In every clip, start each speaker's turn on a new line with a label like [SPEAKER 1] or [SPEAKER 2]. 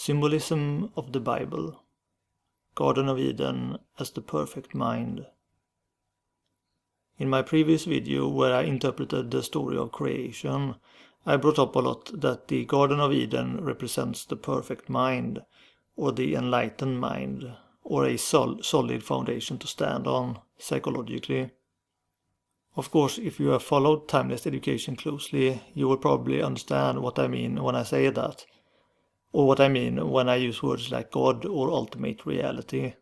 [SPEAKER 1] Symbolism of the Bible. Garden of Eden as the perfect mind. In my previous video, where I interpreted the story of creation, I brought up a lot that the Garden of Eden represents the perfect mind, or the enlightened mind, or a solid foundation to stand on, psychologically. Of course, if you have followed timeless education closely, you will probably understand what I mean when I say that, or what I mean when I use words like God or ultimate reality.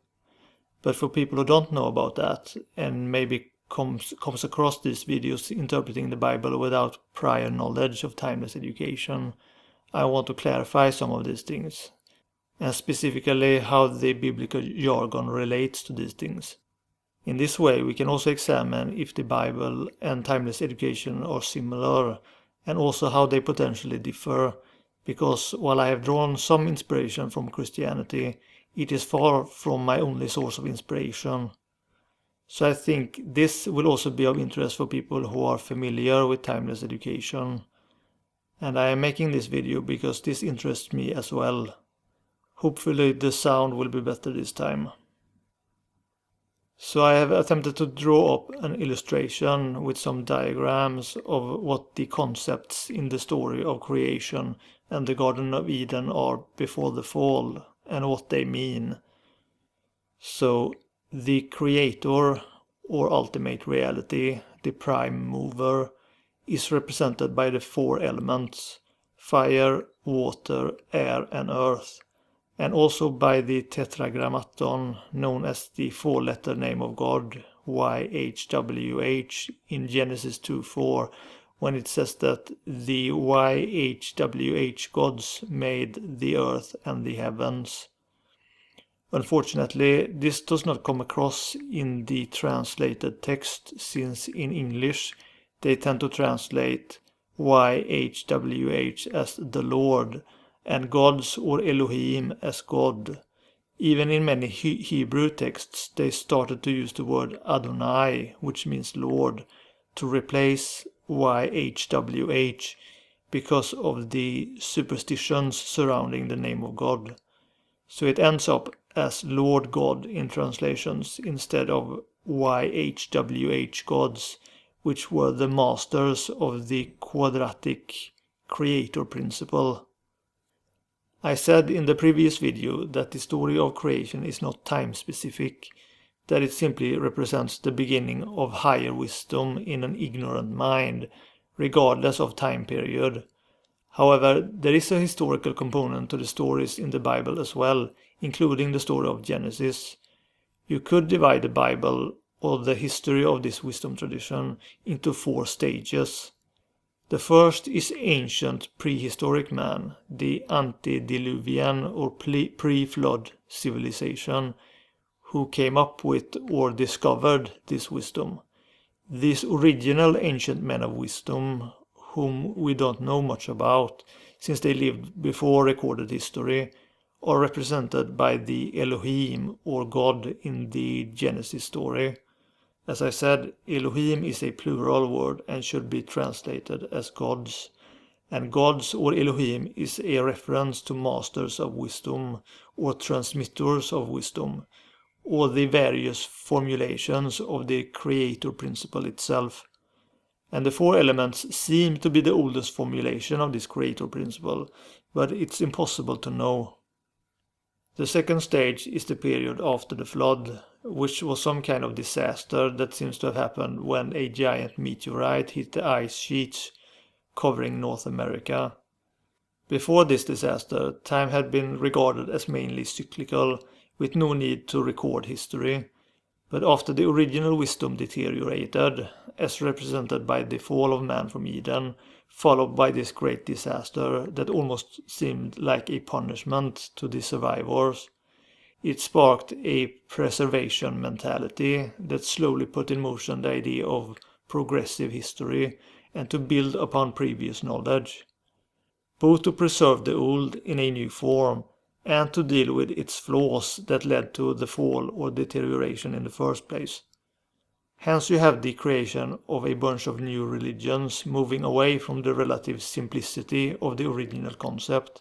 [SPEAKER 1] But for people who don't know about that, and maybe comes across these videos interpreting the Bible without prior knowledge of timeless education, I want to clarify some of these things, and specifically how the biblical jargon relates to these things. In this way, we can also examine if the Bible and timeless education are similar, and also how they potentially differ, because while I have drawn some inspiration from Christianity, it is far from my only source of inspiration. So I think this will also be of interest for people who are familiar with timeless education. And I am making this video because this interests me as well. Hopefully the sound will be better this time. So I have attempted to draw up an illustration with some diagrams of what the concepts in the story of creation and the Garden of Eden are before the fall and what they mean. So the creator or ultimate reality, the prime mover, is represented by the four elements: fire, water, air and earth, and also by the tetragrammaton, known as the four-letter name of God, YHWH, in Genesis 2:4, when it says that the YHWH gods made the earth and the heavens. Unfortunately, this does not come across in the translated text, since in English they tend to translate YHWH as the Lord, and gods or Elohim as God. Even in many Hebrew texts, they started to use the word Adonai, which means Lord, to replace YHWH because of the superstitions surrounding the name of God. So it ends up as Lord God in translations instead of YHWH gods, which were the masters of the quadratic creator principle. I said in the previous video that the story of creation is not time-specific, that it simply represents the beginning of higher wisdom in an ignorant mind, regardless of time period. However, there is a historical component to the stories in the Bible as well, including the story of Genesis. You could divide the Bible, or the history of this wisdom tradition, into four stages. The first is ancient prehistoric man, the antediluvian or pre-flood civilization, who came up with or discovered this wisdom. These original ancient men of wisdom, whom we don't know much about, since they lived before recorded history, are represented by the Elohim or God in the Genesis story. As I said, Elohim is a plural word and should be translated as gods. And gods or Elohim is a reference to masters of wisdom or transmitters of wisdom, or the various formulations of the creator principle itself. And the four elements seem to be the oldest formulation of this creator principle, but it's impossible to know. The second stage is the period after the flood, which was some kind of disaster that seems to have happened when a giant meteorite hit the ice sheets covering North America. Before this disaster, time had been regarded as mainly cyclical, with no need to record history. But after the original wisdom deteriorated, as represented by the fall of man from Eden, followed by this great disaster that almost seemed like a punishment to the survivors, it sparked a preservation mentality that slowly put in motion the idea of progressive history and to build upon previous knowledge, both to preserve the old in a new form and to deal with its flaws that led to the fall or deterioration in the first place. Hence you have the creation of a bunch of new religions moving away from the relative simplicity of the original concept.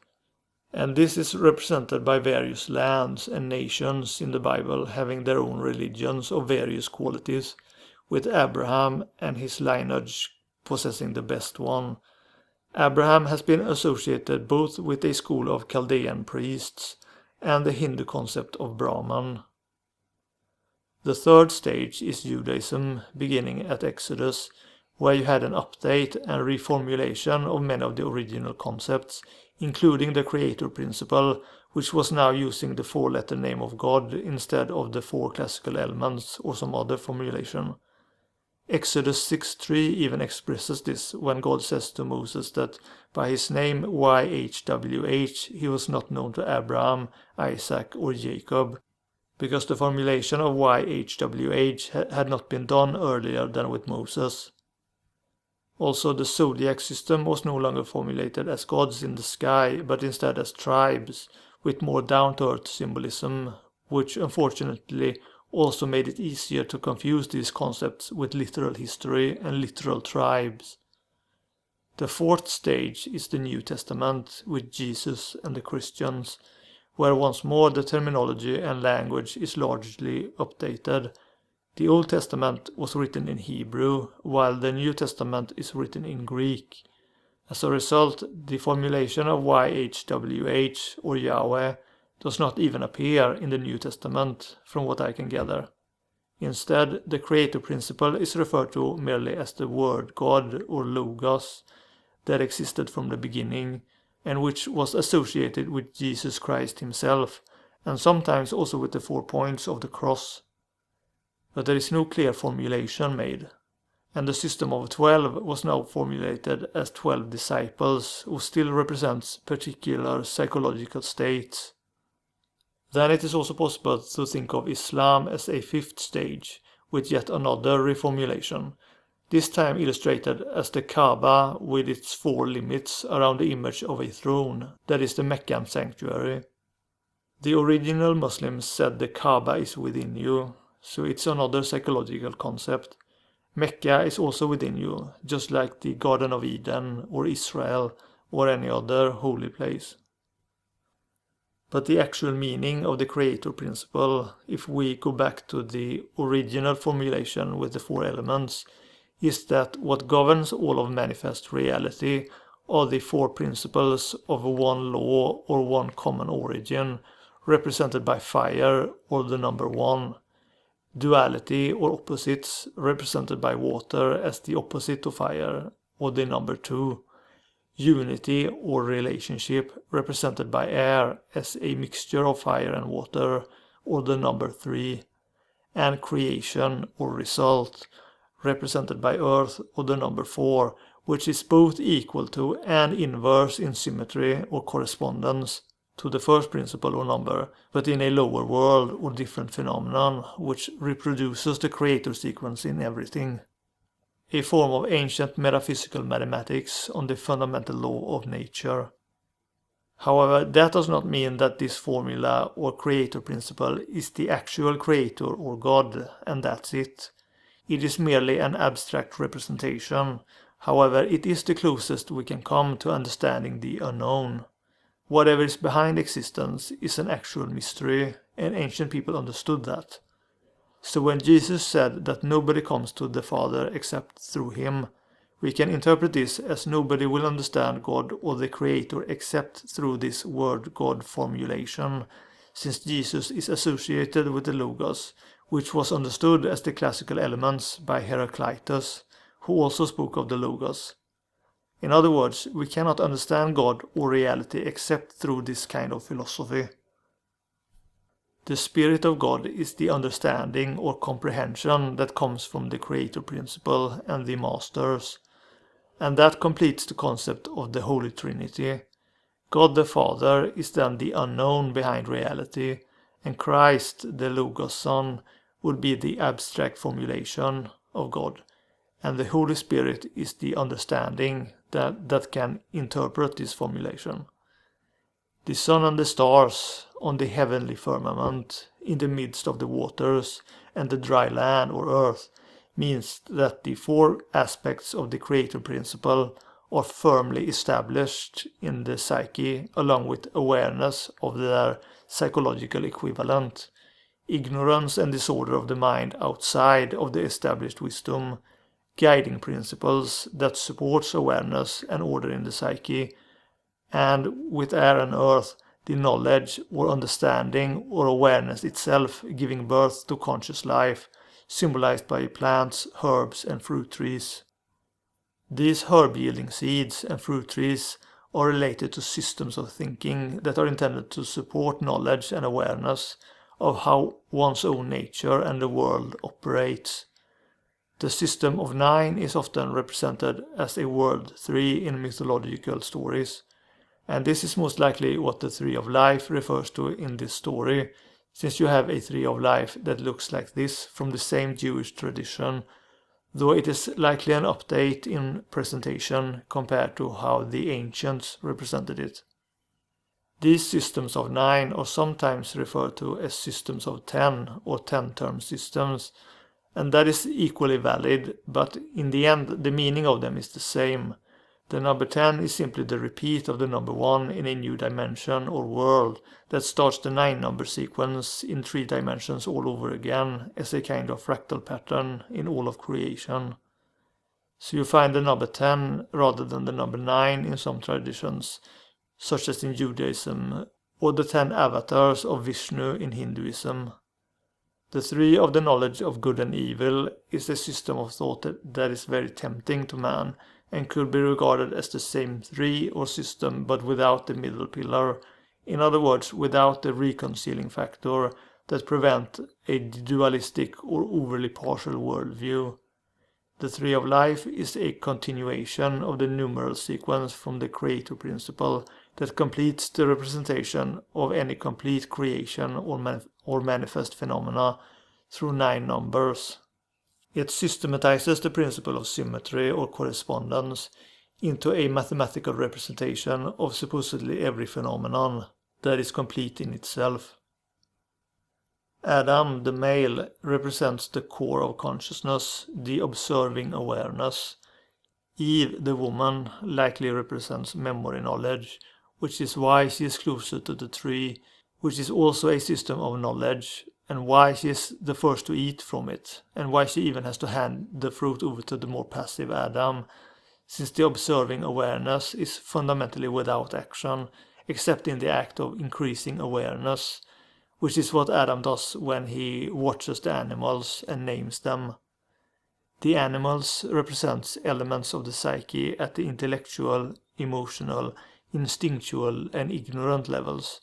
[SPEAKER 1] And this is represented by various lands and nations in the Bible having their own religions of various qualities, with Abraham and his lineage possessing the best one. Abraham has been associated both with a school of Chaldean priests and the Hindu concept of Brahman. The third stage is Judaism, beginning at Exodus, where you had an update and reformulation of many of the original concepts, including the creator principle, which was now using the four-letter name of God instead of the four classical elements or some other formulation. Exodus 6:3 even expresses this when God says to Moses that by his name YHWH he was not known to Abraham, Isaac or Jacob, because the formulation of YHWH had not been done earlier than with Moses. Also, the zodiac system was no longer formulated as gods in the sky, but instead as tribes, with more down-to-earth symbolism, which unfortunately also made it easier to confuse these concepts with literal history and literal tribes. The fourth stage is the New Testament, with Jesus and the Christians, where once more the terminology and language is largely updated. The Old Testament was written in Hebrew, while the New Testament is written in Greek. As a result, the formulation of YHWH or Yahweh does not even appear in the New Testament, from what I can gather. Instead, the creator principle is referred to merely as the Word God or Logos that existed from the beginning, and which was associated with Jesus Christ himself, and sometimes also with the 4 points of the cross. But there is no clear formulation made, and the system of 12 was now formulated as 12 disciples, who still represents particular psychological states. Then it is also possible to think of Islam as a fifth stage, with yet another reformulation, this time illustrated as the Kaaba with its 4 limits around the image of a throne, that is the Meccan sanctuary. The original Muslims said the Kaaba is within you, so it's another psychological concept. Mecca is also within you, just like the Garden of Eden or Israel or any other holy place. But the actual meaning of the creator principle, if we go back to the original formulation with the 4 elements, is that what governs all of manifest reality are the 4 principles of one law or one common origin, represented by fire or the number 1. Duality or opposites, represented by water as the opposite of fire, or the number 2. Unity or relationship, represented by air as a mixture of fire and water, or the number 3. And creation or result, represented by earth, or the number 4, which is both equal to and inverse in symmetry or correspondence to the first principle or number, but in a lower world or different phenomenon, which reproduces the creator sequence in everything. A form of ancient metaphysical mathematics on the fundamental law of nature. However, that does not mean that this formula or creator principle is the actual creator or God, and that's it. It is merely an abstract representation. However, it is the closest we can come to understanding the unknown. Whatever is behind existence is an actual mystery, and ancient people understood that. So when Jesus said that nobody comes to the Father except through him, we can interpret this as nobody will understand God or the Creator except through this word God formulation, since Jesus is associated with the Logos, which was understood as the classical elements by Heraclitus, who also spoke of the Logos. In other words, we cannot understand God or reality except through this kind of philosophy. The Spirit of God is the understanding or comprehension that comes from the Creator principle and the Masters, and that completes the concept of the Holy Trinity. God the Father is then the unknown behind reality, and Christ, the Logos Son, would be the abstract formulation of God, and the Holy Spirit is the understanding that can interpret this formulation. The sun and the stars on the heavenly firmament, in the midst of the waters, and the dry land or earth, means that the 4 aspects of the creator principle are firmly established in the psyche along with awareness of their psychological equivalent. Ignorance and disorder of the mind outside of the established wisdom, guiding principles that supports awareness and order in the psyche, and with air and earth, the knowledge or understanding or awareness itself giving birth to conscious life, symbolized by plants, herbs, and fruit trees. These herb-yielding seeds and fruit trees are related to systems of thinking that are intended to support knowledge and awareness of how one's own nature and the world operates. The system of 9 is often represented as a world 3 in mythological stories, and this is most likely what the 3 of life refers to in this story, since you have a 3 of life that looks like this from the same Jewish tradition, though it is likely an update in presentation compared to how the ancients represented it. These systems of 9 are sometimes referred to as systems of 10 or 10-term systems, and that is equally valid, but in the end the meaning of them is the same. The number 10 is simply the repeat of the number 1 in a new dimension or world that starts the 9-number sequence in 3 dimensions all over again as a kind of fractal pattern in all of creation. So you find the number 10 rather than the number 9 in some traditions, such as in Judaism, or the 10 avatars of Vishnu in Hinduism. The 3 of the knowledge of good and evil is a system of thought that is very tempting to man, and could be regarded as the same 3 or system but without the middle pillar, in other words without the reconciling factor that prevent a dualistic or overly partial worldview. The 3 of life is a continuation of the numeral sequence from the creator principle that completes the representation of any complete creation or manifest phenomena through 9 numbers. It systematizes the principle of symmetry or correspondence into a mathematical representation of supposedly every phenomenon that is complete in itself. Adam, the male, represents the core of consciousness, the observing awareness. Eve, the woman, likely represents memory knowledge, which is why she is closer to the tree, which is also a system of knowledge, and why she is the first to eat from it, and why she even has to hand the fruit over to the more passive Adam, since the observing awareness is fundamentally without action, except in the act of increasing awareness, which is what Adam does when he watches the animals and names them. The animals represent elements of the psyche at the intellectual, emotional, instinctual, and ignorant levels.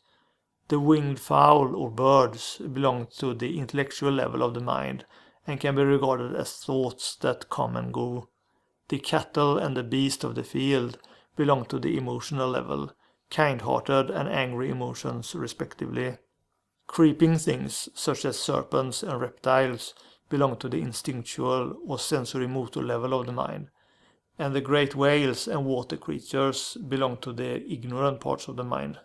[SPEAKER 1] The winged fowl or birds belong to the intellectual level of the mind and can be regarded as thoughts that come and go. The cattle and the beast of the field belong to the emotional level, kind-hearted and angry emotions respectively. Creeping things, such as serpents and reptiles, belong to the instinctual or sensory motor level of the mind, and the great whales and water creatures belong to the ignorant parts of the mind.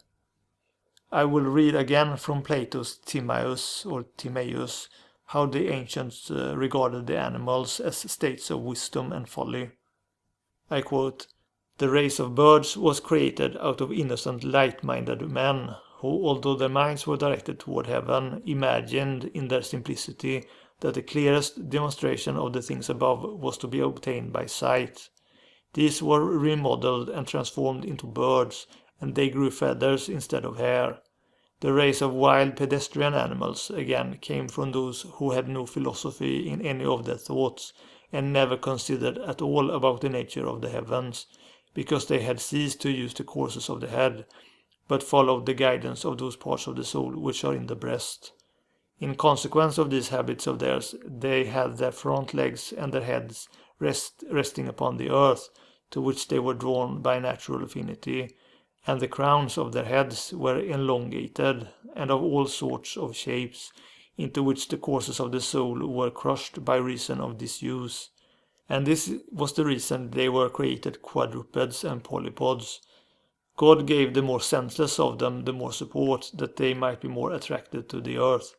[SPEAKER 1] I will read again from Plato's Timaeus how the ancients regarded the animals as states of wisdom and folly. I quote, "The race of birds was created out of innocent light-minded men, who, although their minds were directed toward heaven, imagined in their simplicity that the clearest demonstration of the things above was to be obtained by sight. These were remodeled and transformed into birds, and they grew feathers instead of hair. The race of wild pedestrian animals, again, came from those who had no philosophy in any of their thoughts, and never considered at all about the nature of the heavens, because they had ceased to use the courses of the head, but followed the guidance of those parts of the soul which are in the breast. In consequence of these habits of theirs, they had their front legs and their heads resting upon the earth, to which they were drawn by natural affinity, and the crowns of their heads were elongated, and of all sorts of shapes, into which the courses of the soul were crushed by reason of disuse. And this was the reason they were created quadrupeds and polypods. God gave the more senseless of them the more support, that they might be more attracted to the earth.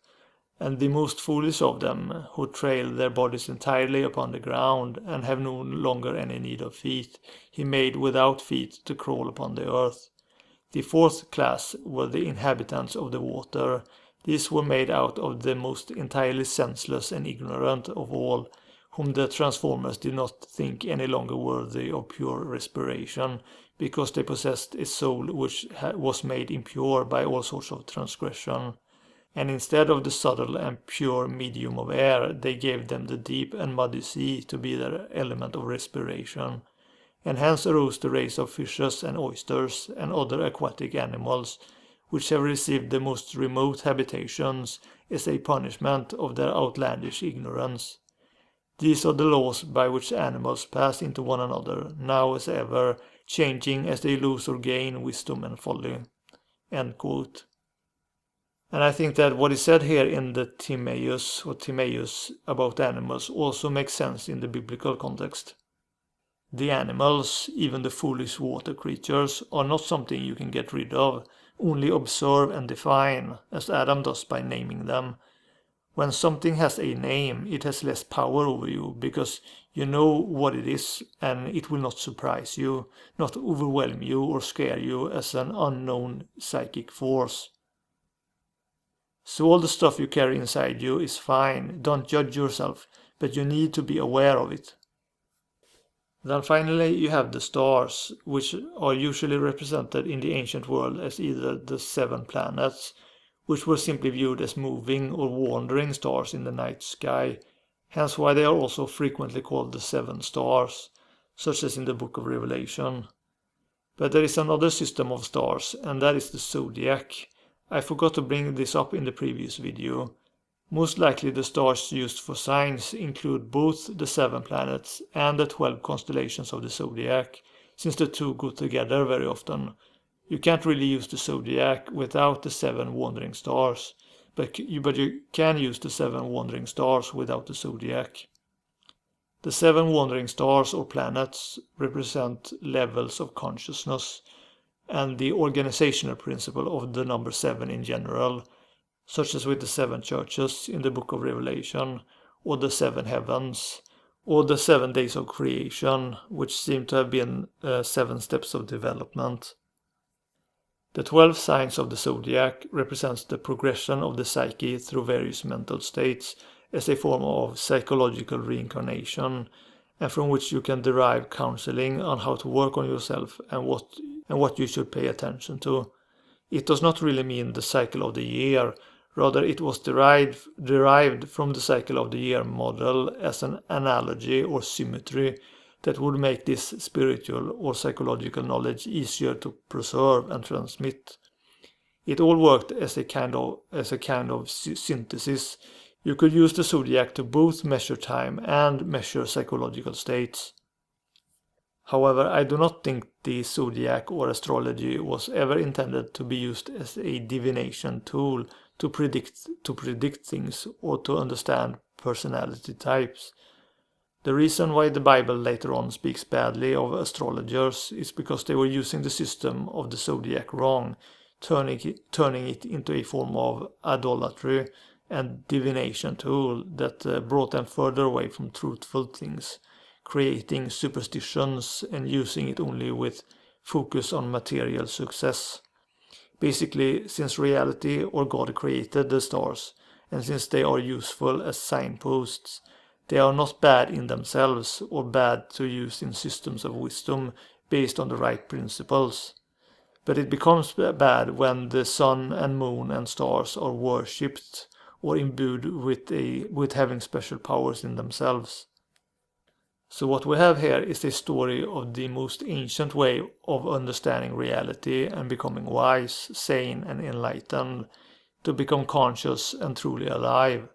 [SPEAKER 1] and the most foolish of them, who trail their bodies entirely upon the ground and have no longer any need of feet, he made without feet to crawl upon the earth. The fourth class were the inhabitants of the water. These were made out of the most entirely senseless and ignorant of all, whom the transformers did not think any longer worthy of pure respiration, because they possessed a soul which was made impure by all sorts of transgression. And instead of the subtle and pure medium of air, they gave them the deep and muddy sea to be their element of respiration. And hence arose the race of fishes and oysters and other aquatic animals, which have received the most remote habitations as a punishment of their outlandish ignorance. These are the laws by which animals pass into one another, now as ever, changing as they lose or gain wisdom and folly." End quote. And I think that what is said here in the Timaeus about animals also makes sense in the biblical context. The animals, even the foolish water creatures, are not something you can get rid of, only observe and define, as Adam does by naming them. When something has a name, it has less power over you, because you know what it is, and it will not surprise you, not overwhelm you or scare you as an unknown psychic force. So all the stuff you carry inside you is fine, don't judge yourself, but you need to be aware of it. Then finally you have the stars, which are usually represented in the ancient world as either the 7 planets, which were simply viewed as moving or wandering stars in the night sky, hence why they are also frequently called the 7 stars, such as in the book of Revelation. But there is another system of stars, and that is the zodiac. I forgot to bring this up in the previous video. Most likely the stars used for signs include both the 7 planets and the 12 constellations of the zodiac, since the two go together very often. You can't really use the zodiac without the 7 wandering stars, but you can use the 7 wandering stars without the zodiac. The 7 wandering stars or planets represent levels of consciousness and the organizational principle of the number 7 in general, such as with the 7 churches in the book of Revelation, or the 7 heavens, or the 7 days of creation, which seem to have been 7 steps of development. The 12 signs of the zodiac represents the progression of the psyche through various mental states as a form of psychological reincarnation, and from which you can derive counseling on how to work on yourself and what you should pay attention to. It does not really mean the cycle of the year, rather it was derived from the cycle of the year model as an analogy or symmetry that would make this spiritual or psychological knowledge easier to preserve and transmit. It all worked as a kind of synthesis. You could use the zodiac to both measure time and measure psychological states. However, I do not think the zodiac or astrology was ever intended to be used as a divination tool to predict things or to understand personality types. The reason why the Bible later on speaks badly of astrologers is because they were using the system of the zodiac wrong, turning it into a form of idolatry and divination tool that brought them further away from truthful things, creating superstitions and using it only with focus on material success. Basically, since reality or God created the stars, and since they are useful as signposts, they are not bad in themselves or bad to use in systems of wisdom based on the right principles. But it becomes bad when the sun and moon and stars are worshipped or imbued with having special powers in themselves. So what we have here is a story of the most ancient way of understanding reality and becoming wise, sane and enlightened, to become conscious and truly alive.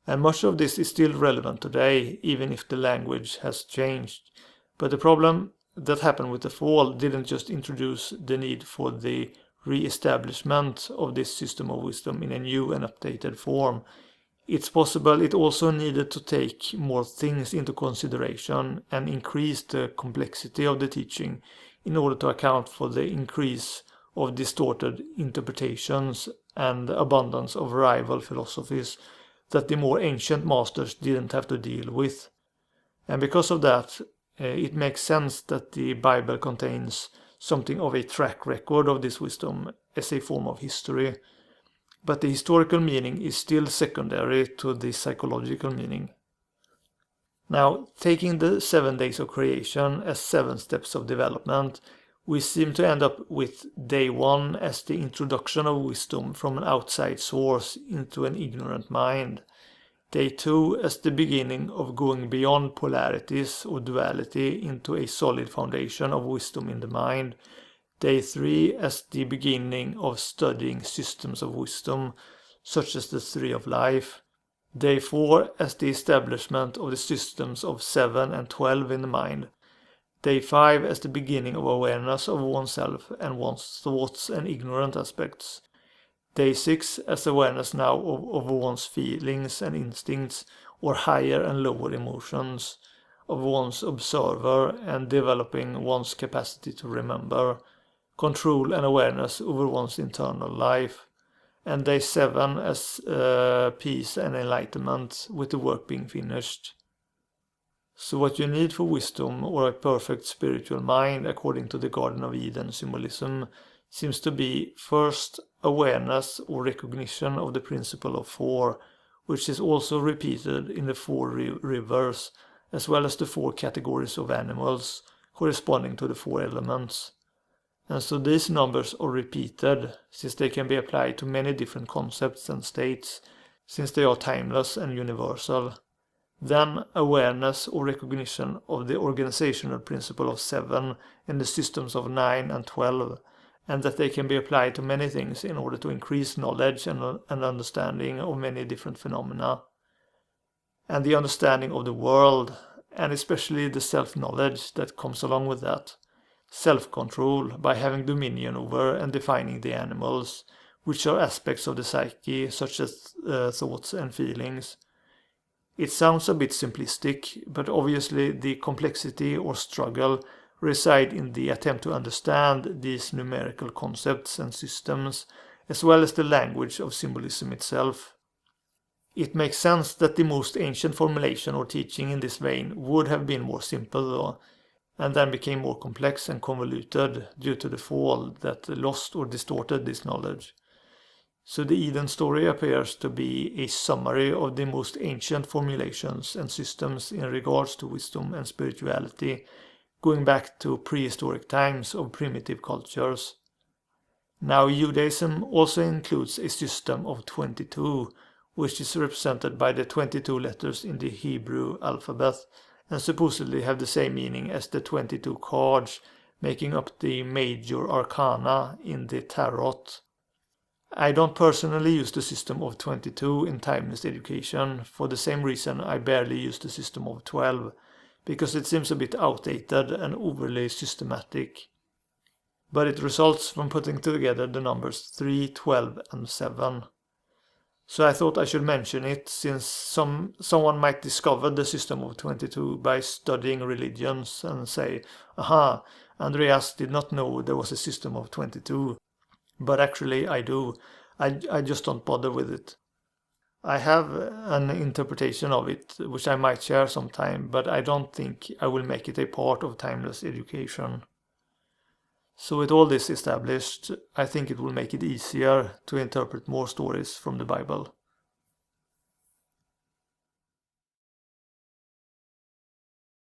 [SPEAKER 1] And much of this is still relevant today, even if the language has changed. But the problem that happened with the fall didn't just introduce the need for the re-establishment of this system of wisdom in a new and updated form. It's possible it also needed to take more things into consideration and increase the complexity of the teaching in order to account for the increase of distorted interpretations and abundance of rival philosophies that the more ancient masters didn't have to deal with. And because of that, it makes sense that the Bible contains something of a track record of this wisdom as a form of history. But the historical meaning is still secondary to the psychological meaning. Now, taking the 7 days of creation as 7 steps of development, we seem to end up with day 1 as the introduction of wisdom from an outside source into an ignorant mind. Day 2 as the beginning of going beyond polarities or duality into a solid foundation of wisdom in the mind. Day 3 as the beginning of studying systems of wisdom, such as the Tree of Life. Day 4 as the establishment of the systems of 7 and 12 in the mind. Day 5 as the beginning of awareness of oneself and one's thoughts and ignorant aspects. Day 6 as awareness now of one's feelings and instincts, or higher and lower emotions, of one's observer and developing one's capacity to remember, control and awareness over one's internal life. And day 7 as peace and enlightenment, with the work being finished. So what you need for wisdom or a perfect spiritual mind, according to the Garden of Eden symbolism, seems to be first awareness or recognition of the principle of 4, which is also repeated in the 4 rivers, as well as the 4 categories of animals corresponding to the 4 elements. And so these numbers are repeated, since they can be applied to many different concepts and states, since they are timeless and universal. Then awareness or recognition of the organizational principle of 7 and the systems of 9 and 12, and that they can be applied to many things in order to increase knowledge and understanding of many different phenomena. And the understanding of the world, and especially the self-knowledge that comes along with that. Self-control, by having dominion over and defining the animals, which are aspects of the psyche, such as thoughts and feelings. It sounds a bit simplistic, but obviously the complexity or struggle reside in the attempt to understand these numerical concepts and systems, as well as the language of symbolism itself. It makes sense that the most ancient formulation or teaching in this vein would have been more simple though, and then became more complex and convoluted due to the fall that lost or distorted this knowledge. So the Eden story appears to be a summary of the most ancient formulations and systems in regards to wisdom and spirituality, going back to prehistoric times of primitive cultures. Now Judaism also includes a system of 22, which is represented by the 22 letters in the Hebrew alphabet, and supposedly have the same meaning as the 22 cards making up the major arcana in the tarot. I don't personally use the system of 22 in timeless education, for the same reason I barely use the system of 12, because it seems a bit outdated and overly systematic. But it results from putting together the numbers 3, 12 and 7. So I thought I should mention it, since someone might discover the system of 22 by studying religions and say, aha, Andreas did not know there was a system of 22. But actually I do. I just don't bother with it. I have an interpretation of it, which I might share sometime, but I don't think I will make it a part of timeless education. So with all this established, I think it will make it easier to interpret more stories from the Bible.